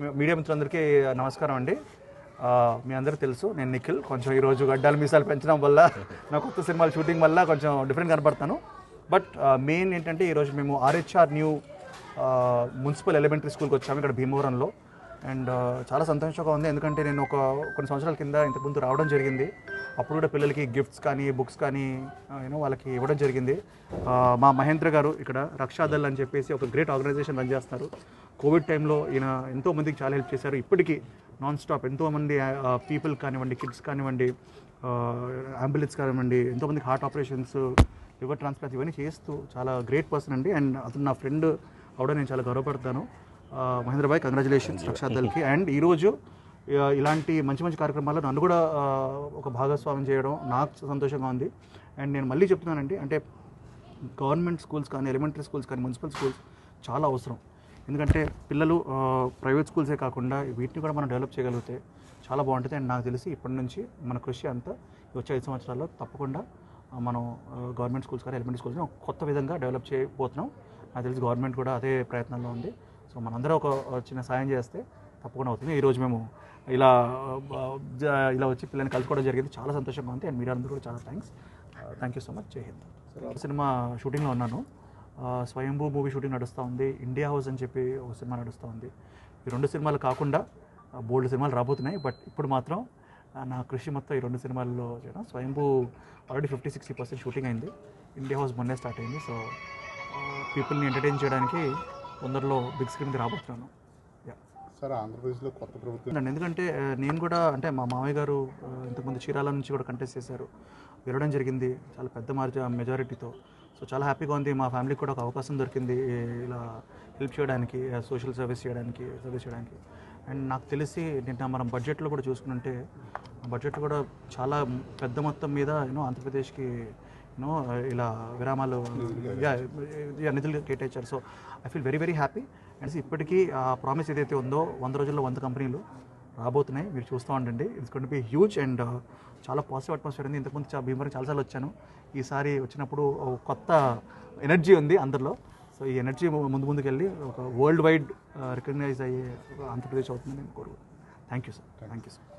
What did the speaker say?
Media మిత్రులందరికీ నమస్కారం అండి. మీ అందరికీ తెలుసు నేను నిఖిల్. కొంచెం ఈరోజు గడ్డాలు మీసాలు పెంచడం వల్ల నా కొత్త సినిమాల షూటింగ్ వల్ల కొంచెం డిఫరెంట్ కనపడతాను. బట్ మెయిన్ ఏంటంటే ఈరోజు మేము ఆర్హెచ్ఆర్ న్యూ మున్సిపల్ ఎలిమెంటరీ స్కూల్కి వచ్చాము ఇక్కడ భీమవరంలో. అండ్ చాలా సంతోషంగా ఉంది, ఎందుకంటే నేను కొన్ని సంవత్సరాల కింద ఇంతకుముందు రావడం జరిగింది. అప్పుడు కూడా పిల్లలకి గిఫ్ట్స్ కానీ బుక్స్ కానీ వాళ్ళకి ఇవ్వడం జరిగింది. మా మహేంద్ర గారు ఇక్కడ రక్షాదళ్ అని చెప్పేసి ఒక గ్రేట్ ఆర్గనైజేషన్ రన్ చేస్తున్నారు. కోవిడ్ టైంలో ఈయన ఎంతోమందికి చాలా హెల్ప్ చేశారు. ఇప్పటికీ నాన్ స్టాప్ ఎంతోమంది పీపుల్ కానివ్వండి, కిడ్స్ కానివ్వండి, అంబులెన్స్ కానివ్వండి, ఎంతోమందికి హార్ట్ ఆపరేషన్స్, లివర్ ట్రాన్స్ప్లాంట్ ఇవన్నీ చేస్తూ చాలా గ్రేట్ పర్సన్ అండి. అండ్ అతను నా ఫ్రెండ్ అవడం నేను చాలా గర్వపడతాను. మహేంద్ర భాయ్, కంగ్రాచులేషన్స్ రక్షాదళ్కి. అండ్ ఈరోజు ఇలాంటి మంచి మంచి కార్యక్రమాల్లో నన్ను కూడా ఒక భాగస్వామ్యం చేయడం నాకు సంతోషంగా ఉంది. అండ్ నేను మళ్ళీ చెప్తున్నానండి, అంటే గవర్నమెంట్ స్కూల్స్ కానీ, ఎలిమెంటరీ స్కూల్స్ కానీ, మున్సిపల్ స్కూల్స్ చాలా అవసరం. ఎందుకంటే పిల్లలు ప్రైవేట్ స్కూల్సే కాకుండా వీటిని కూడా మనం డెవలప్ చేయగలిగితే చాలా బాగుంటుంది. అండ్ నాకు తెలిసి ఇప్పటి నుంచి మన కృషి అంతా వచ్చే 5 సంవత్సరాల్లో తప్పకుండా మనం గవర్నమెంట్ స్కూల్స్ కానీ ఎలిమెంటరీ స్కూల్స్ని ఒక కొత్త విధంగా డెవలప్ చేయబోతున్నాం. నాకు తెలిసి గవర్నమెంట్ కూడా అదే ప్రయత్నంలో ఉంది. సో మనందరం ఒక చిన్న సాయం చేస్తే తప్పకుండా అవుతుంది. ఈరోజు మేము ఇలా వచ్చి పిల్లల్ని కలుసుకోవడం జరిగింది, చాలా సంతోషంగా ఉంది. అండ్ మీరు అందరూ కూడా చాలా థ్యాంక్ యూ సో మచ్. జై హింద్. సినిమా షూటింగ్లో ఉన్నాను. స్వయంభూ మూవీ షూటింగ్ నడుస్తూ ఉంది. ఇండియా హౌస్ అని చెప్పి ఒక సినిమా నడుస్తూ ఉంది. ఈ 2 సినిమాలు కాకుండా బోల్డ్ సినిమాలు రాబోతున్నాయి. బట్ ఇప్పుడు మాత్రం నా కృషి మొత్తం ఈ 2 సినిమాల్లో చేయడం. స్వయంభూ ఆల్రెడీ 50-60% షూటింగ్ అయింది. ఇండియా హౌస్ మొన్నే స్టార్ట్ అయింది. సో పీపుల్ని ఎంటర్టైన్ చేయడానికి తొందరలో బిగ్ స్క్రీన్కి రాబోతున్నాను. సార్, ఆంధ్రప్రదేశ్లో కొత్త ప్రభుత్వం ఎందుకంటే నేను కూడా, అంటే మా మామయ్య గారు ఇంతకుముందు చీరాల నుంచి కూడా కంటెస్ట్ చేశారు, గెలవడం జరిగింది చాలా పెద్ద మెజారిటీతో. సో చాలా హ్యాపీగా ఉంది. మా ఫ్యామిలీకి కూడా ఒక అవకాశం దొరికింది ఇలా హెల్ప్ చేయడానికి, సోషల్ సర్వీస్ చేయడానికి. అండ్ నాకు తెలిసి నిన్న మనం బడ్జెట్లో కూడా చూసుకుంటే బడ్జెట్లో కూడా చాలా పెద్ద మొత్తం మీద ఆంధ్రప్రదేశ్కి ఇలా విరామాలు నిధులు కేటాయించారు. So I feel very happy. And ఇప్పటికీ ఆ ప్రామిస్ ఏదైతే ఉందో 100 రోజుల్లో 100 కంపెనీలు రాబోతున్నాయి. మీరు చూస్తూ ఉండండి. It's going to be huge. And చాలా పాజిటివ్ అట్మాస్ఫియర్ ఉంది. ఇంతకుముందు భీమవరం చాలాసార్లు వచ్చాను. ఈసారి వచ్చినప్పుడు ఒక కొత్త ఎనర్జీ ఉంది అందరిలో. సో ఈ ఎనర్జీ ముందుకెళ్ళి ఒక వరల్డ్ వైడ్ రికగ్నైజ్ అయ్యే ఆంధ్రప్రదేశ్ అవుతుందని నేను కోరుకుంటున్నాను. Thank you sir.